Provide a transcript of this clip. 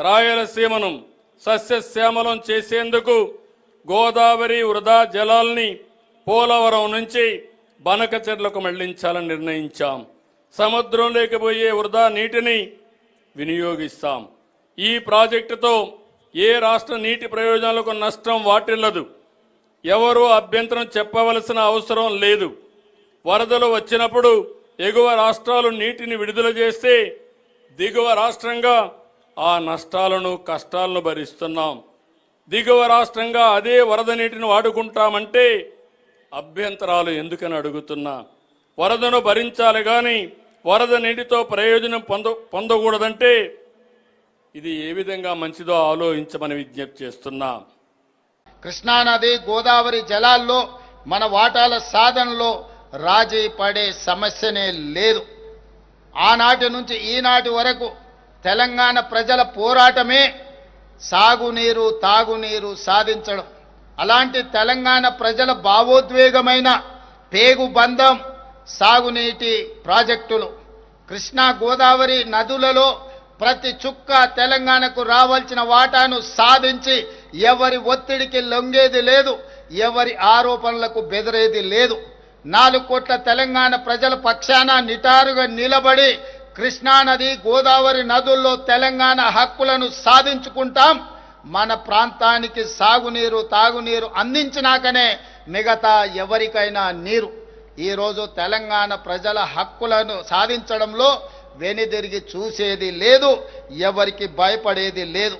రాయలసీమను సస్యశ్యామలం చేసేందుకు గోదావరి వృధా జలాల్ని పోలవరం నుంచి బనకచెర్లకు మళ్లించాలని నిర్ణయించాం. సముద్రంలోకి పోయే వృధా నీటిని వినియోగిస్తాం. ఈ ప్రాజెక్టుతో ఏ రాష్ట్ర నీటి ప్రయోజనాలకు నష్టం వాటిల్లదు. ఎవరూ అభ్యంతరం చెప్పవలసిన అవసరం లేదు. వరదలు వచ్చినప్పుడు ఎగువ రాష్ట్రాలు నీటిని విడుదల చేస్తే దిగువ రాష్ట్రంగా ఆ నష్టాలను కష్టాలను భరిస్తున్నాం. దిగువ రాష్ట్రంగా అదే వరద నీటిని వాడుకుంటామంటే అభ్యంతరాలు ఎందుకని అడుగుతున్నా. వరదను భరించాలి కానీ వరద నీటితో ప్రయోజనం పొందకూడదంటే ఇది ఏ విధంగా మంచిదో ఆలోచించమని విజ్ఞప్తి చేస్తున్నా. కృష్ణానది గోదావరి జలాల్లో మన వాటాల సాధనలో రాజీ పడే సమస్యనే లేదు. ఆనాటి నుంచి ఈనాటి వరకు తెలంగాణ ప్రజల పోరాటమే సాగునీరు తాగునీరు సాధించడం. అలాంటి తెలంగాణ ప్రజల భావోద్వేగమైన పేగుబంధం సాగునీటి ప్రాజెక్టులు. కృష్ణా గోదావరి నదులలో ప్రతి చుక్క తెలంగాణకు రావాల్సిన వాటాను సాధించి ఎవరి ఒత్తిడికి లొంగేది లేదు, ఎవరి ఆరోపణలకు బెదిరేది లేదు. 4 కోట్ల తెలంగాణ ప్రజల పక్షాన నిటారుగా నిలబడి కృష్ణానది గోదావరి నదుల్లో తెలంగాణ హక్కులను సాధించుకుంటాం. మన ప్రాంతానికి సాగునీరు తాగునీరు అందించినాకనే మిగతా ఎవరికైనా నీరు. ఈరోజు తెలంగాణ ప్రజల హక్కులను సాధించడంలో వెనుదిరిగి చూసేది లేదు, ఎవరికి భయపడేది లేదు.